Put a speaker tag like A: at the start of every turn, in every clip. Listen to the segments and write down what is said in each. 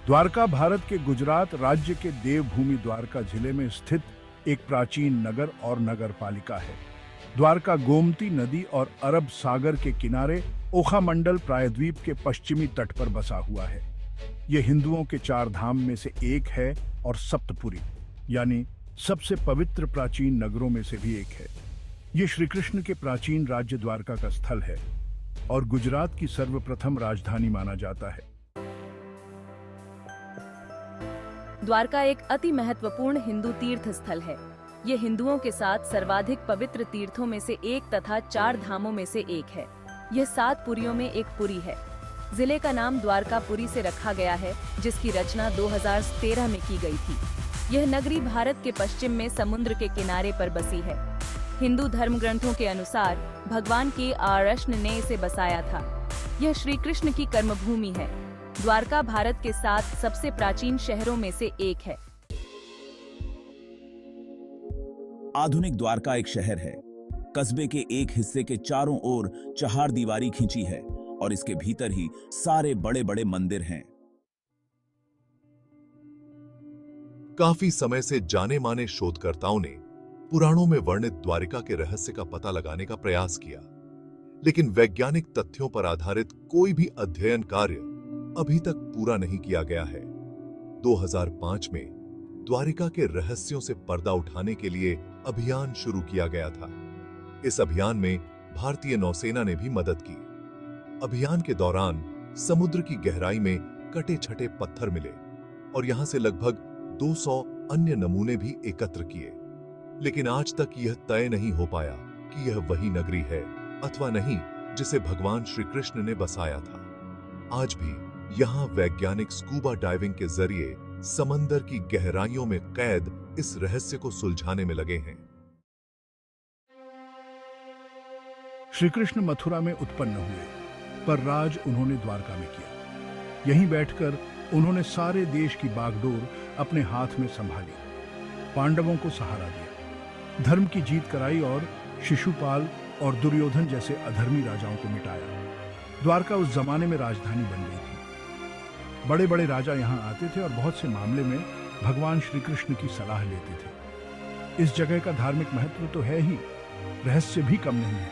A: द्वारका भारत के गुजरात राज्य के देवभूमि द्वारका जिले में स्थित एक प्राचीन नगर और नगर पालिका है। द्वारका गोमती नदी और अरब सागर के किनारे ओखा मंडल प्रायद्वीप के पश्चिमी तट पर बसा हुआ है। यह हिंदुओं के 4 धाम में से एक है और सप्तपुरी यानी सबसे पवित्र प्राचीन नगरों में से भी एक है। ये श्री कृष्ण के प्राचीन राज्य द्वारका का स्थल है और गुजरात की सर्वप्रथम राजधानी माना जाता है।
B: द्वारका एक अति महत्वपूर्ण हिंदू तीर्थ स्थल है। ये हिंदुओं के साथ सर्वाधिक पवित्र तीर्थों में से एक तथा 4 धामों में से एक है। यह 7 पुरियों में एक पुरी है। जिले का नाम द्वारकापुरी से रखा गया है, जिसकी रचना 2013 में की गई थी। यह नगरी भारत के पश्चिम में समुद्र के किनारे पर बसी है। हिंदू धर्म ग्रंथों के अनुसार भगवान के कृष्ण ने इसे बसाया था। यह श्री कृष्ण की कर्मभूमि है। द्वारका भारत के 7 सबसे प्राचीन शहरों में से एक है।
C: आधुनिक द्वारका एक शहर है। कस्बे के एक हिस्से के चारों ओर चहारदीवारी खींची है और इसके भीतर ही सारे बड़े-बड़े मंदिर हैं।
D: काफी समय से जाने माने शोधकर्ताओं ने पुराणों में वर्णित द्वारिका के रहस्य का पता लगाने का प्रयास किया, लेकिन वैज्ञानिक तथ्यों पर आधारित कोई भी अध्ययन कार्य अभी तक पूरा नहीं किया गया है। 2005 में द्वारिका के रहस्यों से पर्दा उठाने के लिए अभियान शुरू किया गया था। इस अभियान में भारतीय नौसेना ने भी मदद की। अभियान के दौरान समुद्र की गहराई में कटे छटे पत्थर मिले और यहां से लगभग 200 अन्य नमूने भी एकत्र किए, लेकिन आज तक यह तय नहीं हो पाया कि यह वही नगरी है अथवा नहीं जिसे भगवान श्री कृष्ण ने बसाया था। आज भी यहाँ वैज्ञानिक स्कूबा डाइविंग के जरिए समंदर की गहराइयों में कैद इस रहस्य को सुलझाने में लगे हैं।
A: श्री कृष्ण मथुरा में उत्पन्न हुए, पर राज उन्होंने द्वारका में किया। यहीं बैठकर उन्होंने सारे देश की बागडोर अपने हाथ में संभाली, पांडवों को सहारा दिया, धर्म की जीत कराई और शिशुपाल और दुर्योधन जैसे अधर्मी राजाओं को मिटाया। द्वारका उस जमाने में राजधानी बन गई थी। बड़े बड़े राजा यहाँ आते थे और बहुत से मामले में भगवान श्री कृष्ण की सलाह लेते थे। इस जगह का धार्मिक महत्व तो है ही, रहस्य भी कम नहीं है।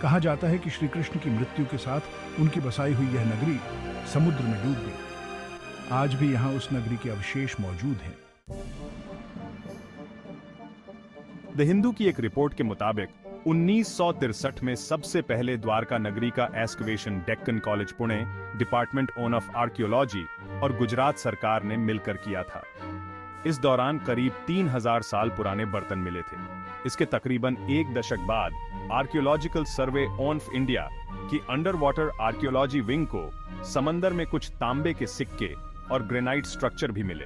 A: कहा जाता है कि श्री कृष्ण की मृत्यु के साथ उनकी बसाई हुई यह नगरी समुद्र में डूब गई। आज भी यहाँ उस नगरी के अवशेष मौजूद हैं।
E: द हिंदू की एक रिपोर्ट के मुताबिक 1963 में सबसे पहले द्वारका नगरी का excavation Deccan college Pune, department of archaeology और गुजरात सरकार ने मिलकर किया था। इस दौरान करीब 3000 साल पुराने बर्तन मिले थे। इसके तकरीबन 1 दशक बाद आर्कियोलॉजिकल सर्वे ऑफ इंडिया की अंडर वाटर आर्कियोलॉजी विंग को समंदर में कुछ तांबे के सिक्के और ग्रेनाइट स्ट्रक्चर भी मिले।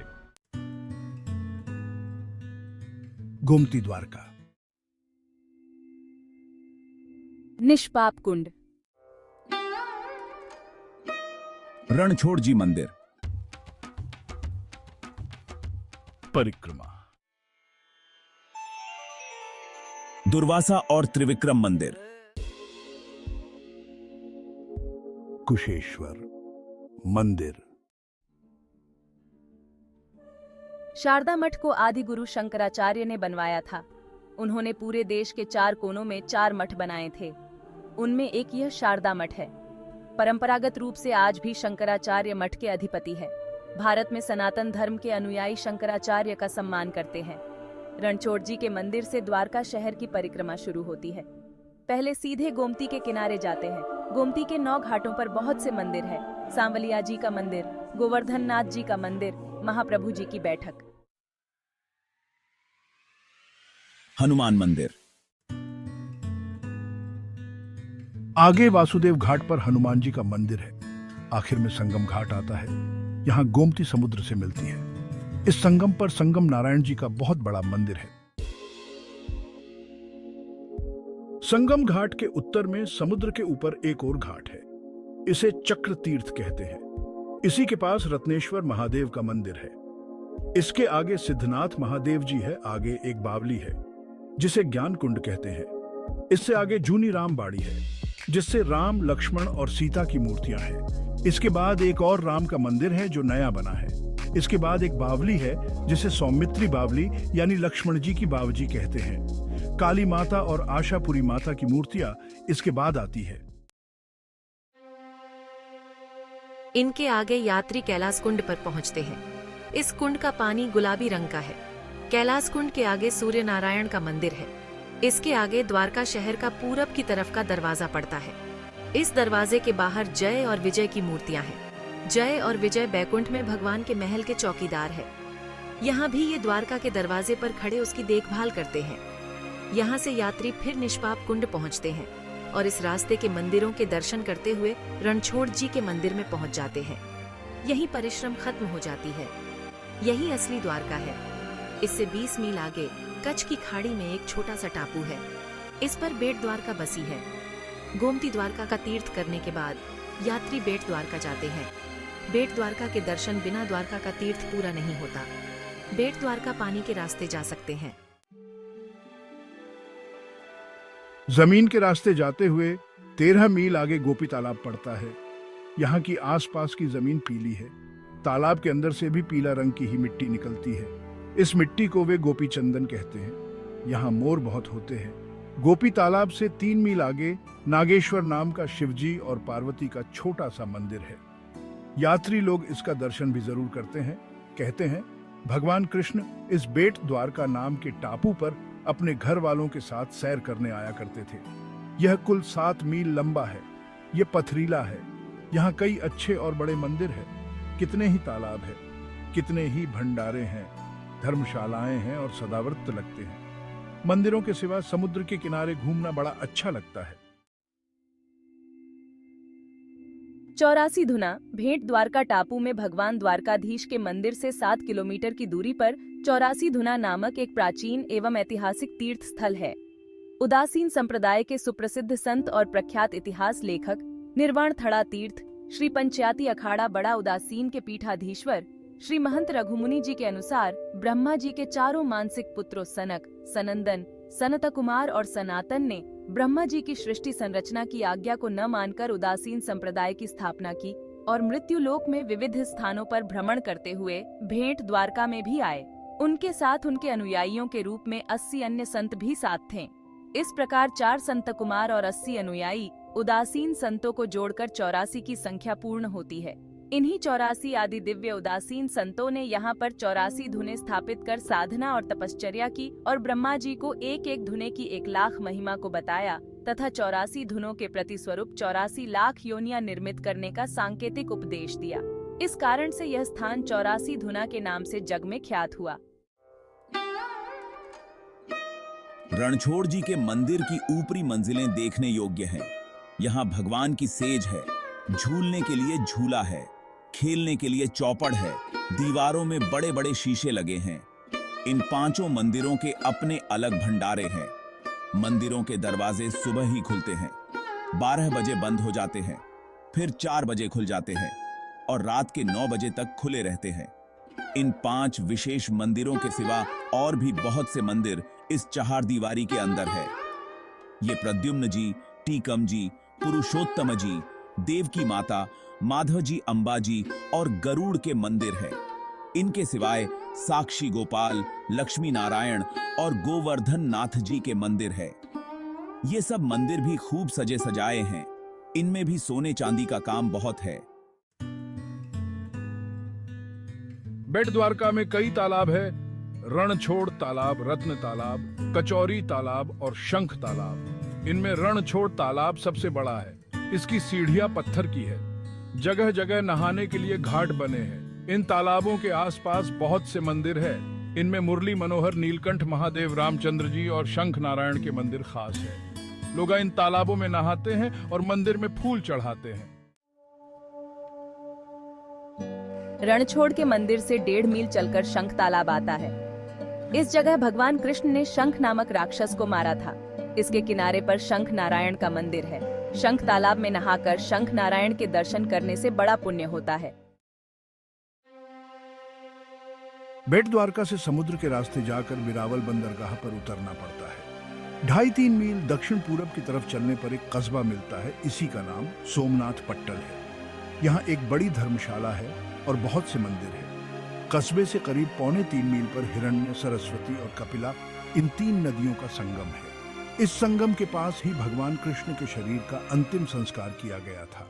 A: गोमती द्वारका,
B: निष्पाप कुंड,
C: रणछोड़ जी मंदिर,
A: परिक्रमा,
C: दुर्वासा और त्रिविक्रम मंदिर,
A: कुशेश्वर मंदिर।
B: शारदा मठ को आदि गुरु शंकराचार्य ने बनवाया था। उन्होंने पूरे देश के 4 कोनों में 4 मठ बनाए थे। उनमें एक यह शारदा मठ है। परंपरागत रूप से आज भी शंकराचार्य मठ के अधिपति है। भारत में सनातन धर्म के अनुयायी शंकराचार्य का सम्मान करते हैं। रणछोड़ जी के मंदिर से द्वारका शहर की परिक्रमा शुरू होती है। पहले सीधे गोमती के किनारे जाते हैं। गोमती के 9 घाटों पर बहुत से मंदिर है। सांवलिया जी का मंदिर, गोवर्धन नाथ जी का मंदिर, महाप्रभु जी की बैठक,
C: हनुमान मंदिर।
A: आगे वासुदेव घाट पर हनुमान जी का मंदिर है। आखिर में संगम घाट आता है। यहाँ गोमती समुद्र से मिलती है। इस संगम पर संगम नारायण जी का बहुत बड़ा मंदिर है। संगम घाट के उत्तर में समुद्र के ऊपर एक और घाट है। इसे चक्र तीर्थ कहते हैं। इसी के पास रत्नेश्वर महादेव का मंदिर है। इसके आगे सिद्धनाथ महादेव जी है। आगे एक बावली है जिसे ज्ञान कुंड कहते हैं। इससे आगे जूनी राम बाड़ी है जिससे राम, लक्ष्मण और सीता की मूर्तियां हैं। इसके बाद एक और राम का मंदिर है जो नया बना है। इसके बाद एक बावली है जिसे सौमित्री बावली यानी लक्ष्मण जी की बावजी कहते हैं। काली माता और आशापुरी माता की मूर्तियां इसके बाद आती है।
F: इनके आगे यात्री कैलाश कुंड पर पहुंचते हैं। इस कुंड का पानी गुलाबी रंग का है। कैलाश कुंड के आगे सूर्य नारायण का मंदिर है। इसके आगे द्वारका शहर का पूरब की तरफ का दरवाजा पड़ता है। इस दरवाजे के बाहर जय और विजय की मूर्तियां हैं। जय और विजय बैकुंठ में भगवान के महल के चौकीदार है। यहाँ भी ये द्वारका के दरवाजे पर खड़े उसकी देखभाल करते हैं। यहाँ से यात्री फिर निष्पाप कुंड पहुँचते हैं और इस रास्ते के मंदिरों के दर्शन करते हुए रणछोड़ जी के मंदिर में पहुंच जाते हैं। यहीं परिश्रम खत्म हो जाती है। यही असली द्वारका है। इससे 20 मील आगे कच्छ की खाड़ी में एक छोटा सा टापू है। इस पर बेट द्वारका बसी है। गोमती द्वारका का तीर्थ करने के बाद यात्री बेट द्वारका जाते हैं। बेट द्वारका के दर्शन बिना द्वारका का तीर्थ पूरा नहीं होता। बेट द्वारका पानी के रास्ते जा सकते हैं।
A: जमीन के रास्ते जाते हुए 13 मील आगे गोपी तालाब पड़ता है। यहाँ की आसपास की जमीन पीली है। तालाब के अंदर से भी पीला रंग की ही मिट्टी निकलती है। इस मिट्टी को वे गोपी चंदन कहते हैं। यहाँ मोर बहुत होते हैं। गोपी तालाब से 3 मील आगे नागेश्वर नाम का शिवजी और पार्वती का छोटा सा मंदिर है। यात्री लोग इसका दर्शन भी जरूर करते हैं। कहते हैं भगवान कृष्ण इस बेट द्वारका नाम के टापू पर अपने घर वालों के साथ सैर करने आया करते थे। यह कुल 7 मील लंबा है। यह पथरीला है। यहाँ कई अच्छे और बड़े मंदिर हैं। कितने ही तालाब है, कितने ही भंडारे हैं, धर्मशालाएं हैं और सदाव्रत लगते हैं। मंदिरों के सिवा समुद्र के किनारे घूमना बड़ा अच्छा लगता है।
B: 84 धुना भेंट द्वारका टापू में भगवान द्वारकाधीश के मंदिर से 7 किलोमीटर की दूरी पर 84 धुना नामक एक प्राचीन एवं ऐतिहासिक तीर्थ स्थल है। उदासीन संप्रदाय के सुप्रसिद्ध संत और प्रख्यात इतिहास लेखक निर्वाण थड़ा तीर्थ श्री पंचायती अखाड़ा बड़ा उदासीन के पीठाधीश्वर श्री महंत रघुमुनि जी के अनुसार ब्रह्मा जी के चारों मानसिक पुत्रों सनक, सनंदन, सनत कुमार और सनातन ने ब्रह्मा जी की सृष्टि संरचना की आज्ञा को न मानकर उदासीन संप्रदाय की स्थापना की और मृत्यु लोक में विविध स्थानों पर भ्रमण करते हुए भेंट द्वारका में भी आए। उनके साथ उनके अनुयायियों के रूप में 80 अन्य संत भी साथ थे। इस प्रकार 4 संत कुमार और 80 अनुयायी उदासीन संतों को जोड़कर 84 की संख्या पूर्ण होती है। इन्हीं 84 आदि दिव्य उदासीन संतों ने यहाँ पर 84 धुनें स्थापित कर साधना और तपश्चर्या की और ब्रह्मा जी को एक एक धुने की 1 लाख महिमा को बताया तथा 84 धुनों के प्रति स्वरूप 84 लाख योनियां निर्मित करने का सांकेतिक उपदेश दिया। इस कारण से यह स्थान 84 धुना के नाम से जग में ख्यात हुआ।
C: रणछोड़ जी के मंदिर की ऊपरी मंजिलें देखने योग्य हैं। यहाँ भगवान की सेज है, झूलने के लिए झूला है, खेलने के लिए चौपड़ है, दीवारों में बड़े बड़े शीशे लगे हैं। इन 5 मंदिरों के अपने अलग भंडारे हैं। मंदिरों के दरवाजे सुबह ही खुलते हैं, 12 बजे बंद हो जाते हैं, फिर 4 बजे खुल जाते हैं और रात के 9 बजे तक खुले रहते हैं। इन 5 विशेष मंदिरों के सिवा और भी बहुत से मंदिर इस चहारदीवारी के अंदर है। ये प्रद्युम्न जी, टीकम जी, पुरुषोत्तम जी, देवकी माता, माधव जी, अंबा जी और गरुड़ के मंदिर हैं। इनके सिवाय साक्षी गोपाल, लक्ष्मी नारायण और गोवर्धन नाथ जी के मंदिर है। ये सब मंदिर भी खूब सजे सजाए हैं। इनमें भी सोने चांदी का काम बहुत है।
A: बेट द्वारका में कई तालाब है। रणछोड़ तालाब, रत्न तालाब, कचौरी तालाब और शंख तालाब। इनमें रणछोड़ तालाब सबसे बड़ा है। इसकी सीढ़ियां पत्थर की है। जगह जगह नहाने के लिए घाट बने हैं। इन तालाबों के आसपास बहुत से मंदिर है। इनमें मुरली मनोहर नीलकंठ महादेव रामचंद्र जी और शंख नारायण के मंदिर खास है। लोग इन तालाबों में नहाते हैं और मंदिर में फूल चढ़ाते हैं।
B: रणछोड़ के मंदिर से 1.5 मील चलकर शंख तालाब आता है। इस जगह भगवान कृष्ण ने शंख नामक राक्षस को मारा था। इसके किनारे पर शंख नारायण का मंदिर है। शंख तालाब में नहाकर शंख नारायण के दर्शन करने से बड़ा पुण्य होता है।
A: बेट द्वारका से समुद्र के रास्ते जाकर बिरावल बंदरगाह पर उतरना पड़ता है। 2.5-3 मील दक्षिण पूरब की तरफ चलने पर एक कस्बा मिलता है। इसी का नाम सोमनाथ पट्टल है। यहाँ एक बड़ी धर्मशाला है और बहुत से मंदिर हैं। कस्बे से करीब 2.25 मील पर हिरण्य, सरस्वती और कपिला, इन 3 नदियों का संगम है। इस संगम के पास ही भगवान कृष्ण के शरीर का अंतिम संस्कार किया गया था।